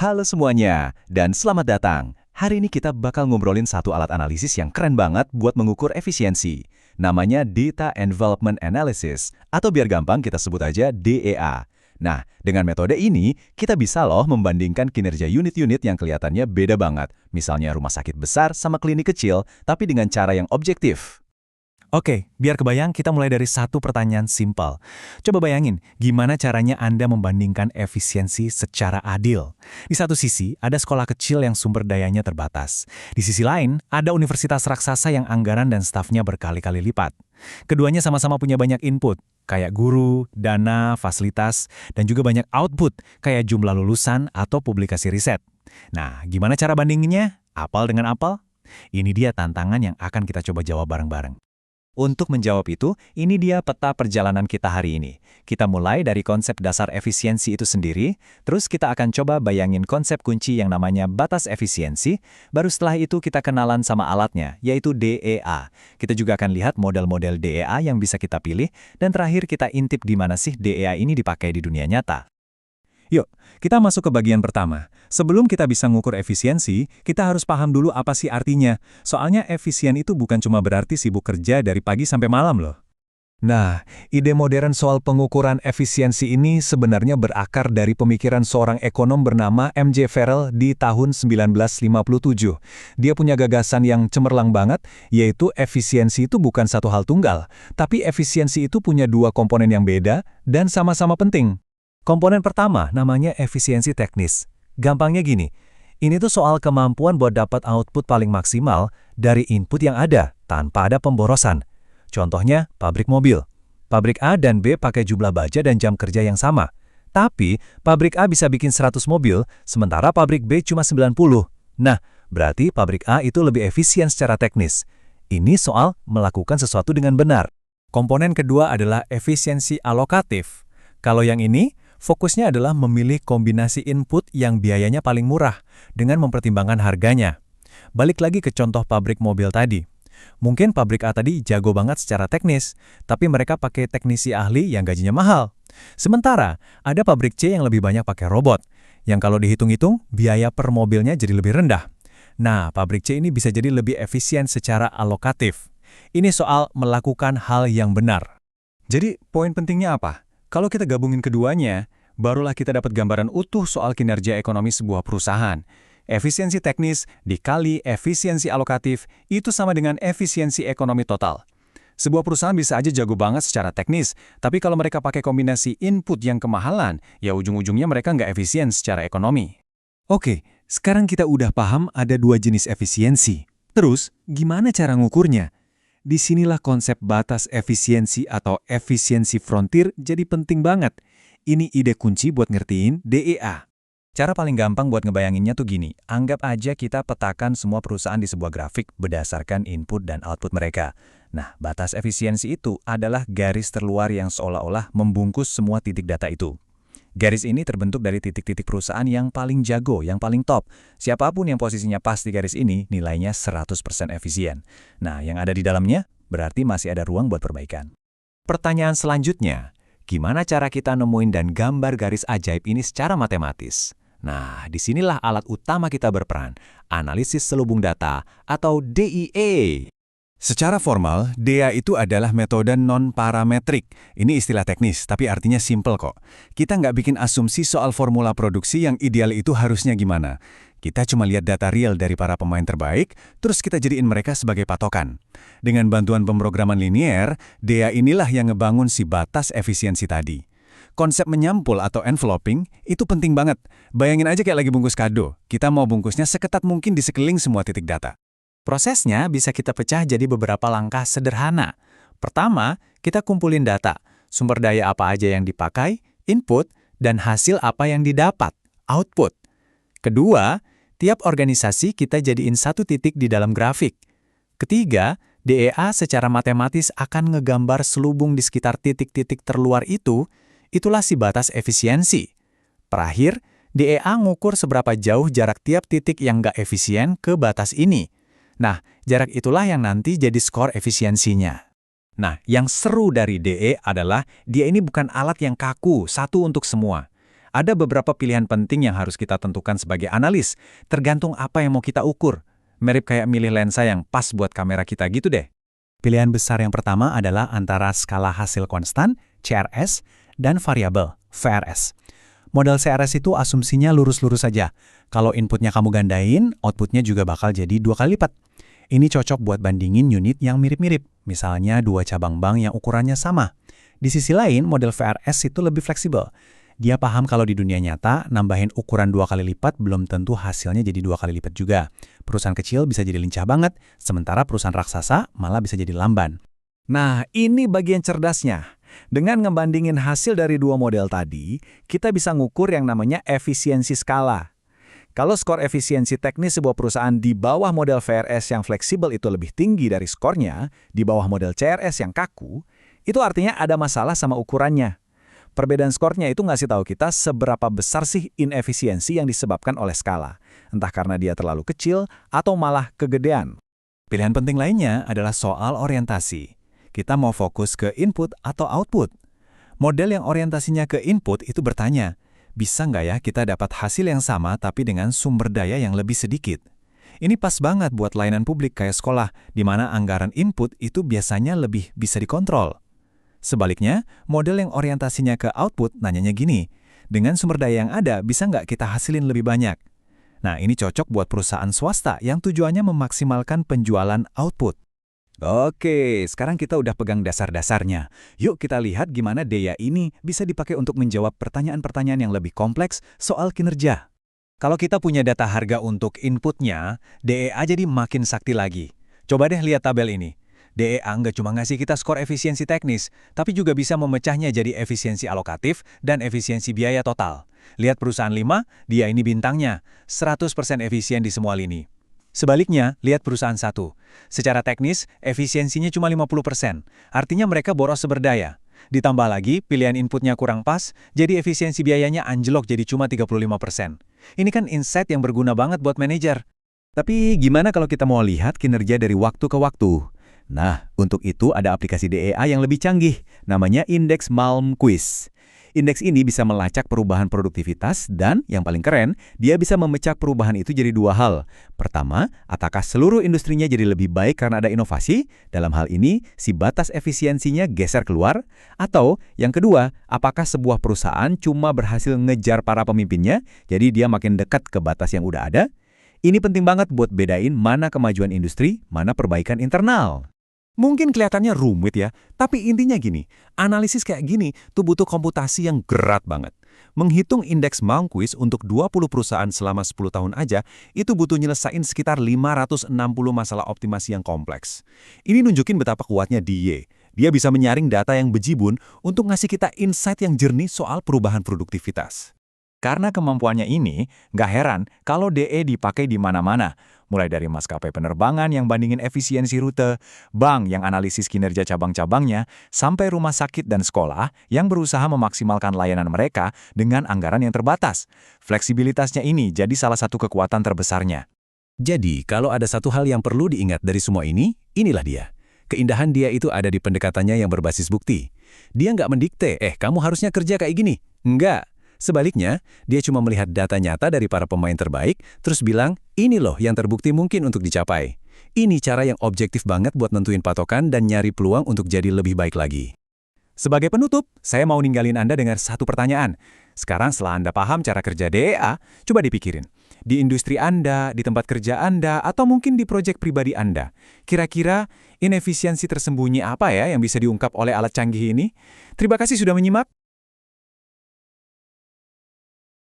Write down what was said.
Halo semuanya, dan selamat datang. Hari ini kita bakal ngobrolin satu alat analisis yang keren banget buat mengukur efisiensi. Namanya Data Envelopment Analysis, atau biar gampang kita sebut aja DEA. Nah, dengan metode ini, kita bisa loh membandingkan kinerja unit-unit yang kelihatannya beda banget. Misalnya rumah sakit besar sama klinik kecil, tapi dengan cara yang objektif. Oke, biar kebayang kita mulai dari satu pertanyaan simpel. Coba bayangin, gimana caranya Anda membandingkan efisiensi secara adil? Di satu sisi, ada sekolah kecil yang sumber dayanya terbatas. Di sisi lain, ada universitas raksasa yang anggaran dan stafnya berkali-kali lipat. Keduanya sama-sama punya banyak input, kayak guru, dana, fasilitas, dan juga banyak output, kayak jumlah lulusan atau publikasi riset. Nah, gimana cara bandinginnya? Apal dengan apal? Ini dia tantangan yang akan kita coba jawab bareng-bareng. Untuk menjawab itu, ini dia peta perjalanan kita hari ini. Kita mulai dari konsep dasar efisiensi itu sendiri, terus kita akan coba bayangin konsep kunci yang namanya batas efisiensi, baru setelah itu kita kenalan sama alatnya, yaitu DEA. Kita juga akan lihat model-model DEA yang bisa kita pilih, dan terakhir kita intip di mana sih DEA ini dipakai di dunia nyata. Yuk, kita masuk ke bagian pertama. Sebelum kita bisa ngukur efisiensi, kita harus paham dulu apa sih artinya. Soalnya efisien itu bukan cuma berarti sibuk kerja dari pagi sampai malam loh. Nah, ide modern soal pengukuran efisiensi ini sebenarnya berakar dari pemikiran seorang ekonom bernama M.J. Farrell di tahun 1957. Dia punya gagasan yang cemerlang banget, yaitu efisiensi itu bukan satu hal tunggal, tapi efisiensi itu punya dua komponen yang beda dan sama-sama penting. Komponen pertama namanya efisiensi teknis. Gampangnya gini, ini tuh soal kemampuan buat dapat output paling maksimal dari input yang ada tanpa ada pemborosan. Contohnya, pabrik mobil. Pabrik A dan B pakai jumlah baja dan jam kerja yang sama. Tapi, pabrik A bisa bikin 100 mobil, sementara pabrik B cuma 90. Nah, berarti pabrik A itu lebih efisien secara teknis. Ini soal melakukan sesuatu dengan benar. Komponen kedua adalah efisiensi alokatif. Kalau yang ini, fokusnya adalah memilih kombinasi input yang biayanya paling murah dengan mempertimbangkan harganya. Balik lagi ke contoh pabrik mobil tadi. Mungkin pabrik A tadi jago banget secara teknis, tapi mereka pakai teknisi ahli yang gajinya mahal. Sementara, ada pabrik C yang lebih banyak pakai robot, yang kalau dihitung-hitung, biaya per mobilnya jadi lebih rendah. Nah, pabrik C ini bisa jadi lebih efisien secara alokatif. Ini soal melakukan hal yang benar. Jadi, poin pentingnya apa? Kalau kita gabungin keduanya, barulah kita dapat gambaran utuh soal kinerja ekonomi sebuah perusahaan. Efisiensi teknis dikali efisiensi alokatif itu sama dengan efisiensi ekonomi total. Sebuah perusahaan bisa aja jago banget secara teknis, tapi kalau mereka pakai kombinasi input yang kemahalan, ya ujung-ujungnya mereka nggak efisien secara ekonomi. Oke, sekarang kita udah paham ada dua jenis efisiensi. Terus, gimana cara ngukurnya? Disinilah konsep batas efisiensi atau efisiensi frontier jadi penting banget. Ini ide kunci buat ngertiin DEA. Cara paling gampang buat ngebayanginnya tuh gini, anggap aja kita petakan semua perusahaan di sebuah grafik berdasarkan input dan output mereka. Nah, batas efisiensi itu adalah garis terluar yang seolah-olah membungkus semua titik data itu. Garis ini terbentuk dari titik-titik perusahaan yang paling jago, yang paling top. Siapapun yang posisinya pas di garis ini, nilainya 100% efisien. Nah, yang ada di dalamnya berarti masih ada ruang buat perbaikan. Pertanyaan selanjutnya, gimana cara kita nemuin dan gambar garis ajaib ini secara matematis? Nah, disinilah alat utama kita berperan, analisis selubung data atau DEA. Secara formal, DEA itu adalah metode non-parametrik. Ini istilah teknis, tapi artinya simple kok. Kita nggak bikin asumsi soal formula produksi yang ideal itu harusnya gimana. Kita cuma lihat data real dari para pemain terbaik, terus kita jadiin mereka sebagai patokan. Dengan bantuan pemrograman linier, DEA inilah yang ngebangun si batas efisiensi tadi. Konsep menyampul atau enveloping itu penting banget. Bayangin aja kayak lagi bungkus kado. Kita mau bungkusnya seketat mungkin di sekeliling semua titik data. Prosesnya bisa kita pecah jadi beberapa langkah sederhana. Pertama, kita kumpulin data, sumber daya apa aja yang dipakai, input, dan hasil apa yang didapat, output. Kedua, tiap organisasi kita jadiin satu titik di dalam grafik. Ketiga, DEA secara matematis akan ngegambar selubung di sekitar titik-titik terluar itu, itulah si batas efisiensi. Terakhir, DEA ngukur seberapa jauh jarak tiap titik yang nggak efisien ke batas ini. Nah, jarak itulah yang nanti jadi skor efisiensinya. Nah, yang seru dari DE adalah dia ini bukan alat yang kaku, satu untuk semua. Ada beberapa pilihan penting yang harus kita tentukan sebagai analis, tergantung apa yang mau kita ukur. Mirip kayak milih lensa yang pas buat kamera kita gitu deh. Pilihan besar yang pertama adalah antara skala hasil konstan, CRS, dan variabel, VRS. Model CRS itu asumsinya lurus-lurus saja. Kalau inputnya kamu gandain, outputnya juga bakal jadi 2 kali lipat. Ini cocok buat bandingin unit yang mirip-mirip, misalnya 2 cabang bank yang ukurannya sama. Di sisi lain, model VRS itu lebih fleksibel. Dia paham kalau di dunia nyata, nambahin ukuran 2 kali lipat belum tentu hasilnya jadi 2 kali lipat juga. Perusahaan kecil bisa jadi lincah banget, sementara perusahaan raksasa malah bisa jadi lamban. Nah, ini bagian cerdasnya. Dengan ngebandingin hasil dari 2 model tadi, kita bisa ngukur yang namanya efisiensi skala. Kalau skor efisiensi teknis sebuah perusahaan di bawah model VRS yang fleksibel itu lebih tinggi dari skornya di bawah model CRS yang kaku, itu artinya ada masalah sama ukurannya. Perbedaan skornya itu ngasih tahu kita seberapa besar sih inefisiensi yang disebabkan oleh skala, entah karena dia terlalu kecil atau malah kegedean. Pilihan penting lainnya adalah soal orientasi. Kita mau fokus ke input atau output. Model yang orientasinya ke input itu bertanya, bisa nggak ya kita dapat hasil yang sama tapi dengan sumber daya yang lebih sedikit? Ini pas banget buat layanan publik kayak sekolah, di mana anggaran input itu biasanya lebih bisa dikontrol. Sebaliknya, model yang orientasinya ke output nanyanya gini, dengan sumber daya yang ada bisa nggak kita hasilin lebih banyak? Nah, ini cocok buat perusahaan swasta yang tujuannya memaksimalkan penjualan output. Oke, sekarang kita udah pegang dasar-dasarnya. Yuk kita lihat gimana daya ini bisa dipakai untuk menjawab pertanyaan-pertanyaan yang lebih kompleks soal kinerja. Kalau kita punya data harga untuk inputnya, DEA jadi makin sakti lagi. Coba deh lihat tabel ini. DEA nggak cuma ngasih kita skor efisiensi teknis, tapi juga bisa memecahnya jadi efisiensi alokatif dan efisiensi biaya total. Lihat perusahaan 5, dia ini bintangnya, 100% efisien di semua lini. Sebaliknya, lihat perusahaan 1. Secara teknis, efisiensinya cuma 50%, artinya mereka boros sumber daya. Ditambah lagi, pilihan inputnya kurang pas, jadi efisiensi biayanya anjlok jadi cuma 35%. Ini kan insight yang berguna banget buat manajer. Tapi gimana kalau kita mau lihat kinerja dari waktu ke waktu? Nah, untuk itu ada aplikasi DEA yang lebih canggih, namanya Indeks Malmquist. Indeks ini bisa melacak perubahan produktivitas dan, yang paling keren, dia bisa memecah perubahan itu jadi 2 hal. Pertama, apakah seluruh industrinya jadi lebih baik karena ada inovasi? Dalam hal ini, si batas efisiensinya geser keluar. Atau, yang kedua, apakah sebuah perusahaan cuma berhasil ngejar para pemimpinnya, jadi dia makin dekat ke batas yang udah ada? Ini penting banget buat bedain mana kemajuan industri, mana perbaikan internal. Mungkin kelihatannya rumit ya, tapi intinya gini, analisis kayak gini tuh butuh komputasi yang berat banget. Menghitung indeks Malmquist untuk 20 perusahaan selama 10 tahun aja, itu butuh nyelesain sekitar 560 masalah optimasi yang kompleks. Ini nunjukin betapa kuatnya DIE. Dia bisa menyaring data yang bejibun untuk ngasih kita insight yang jernih soal perubahan produktivitas. Karena kemampuannya ini, nggak heran kalau DE dipakai di mana-mana. Mulai dari maskapai penerbangan yang bandingin efisiensi rute, bank yang analisis kinerja cabang-cabangnya, sampai rumah sakit dan sekolah yang berusaha memaksimalkan layanan mereka dengan anggaran yang terbatas. Fleksibilitasnya ini jadi salah satu kekuatan terbesarnya. Jadi, kalau ada satu hal yang perlu diingat dari semua ini, inilah dia. Keindahan dia itu ada di pendekatannya yang berbasis bukti. Dia nggak mendikte, kamu harusnya kerja kayak gini. Enggak. Sebaliknya, dia cuma melihat data nyata dari para pemain terbaik, terus bilang, ini loh yang terbukti mungkin untuk dicapai. Ini cara yang objektif banget buat nentuin patokan dan nyari peluang untuk jadi lebih baik lagi. Sebagai penutup, saya mau ninggalin Anda dengan satu pertanyaan. Sekarang setelah Anda paham cara kerja DEA, coba dipikirin. Di industri Anda, di tempat kerja Anda, atau mungkin di proyek pribadi Anda. Kira-kira inefisiensi tersembunyi apa ya yang bisa diungkap oleh alat canggih ini? Terima kasih sudah menyimak.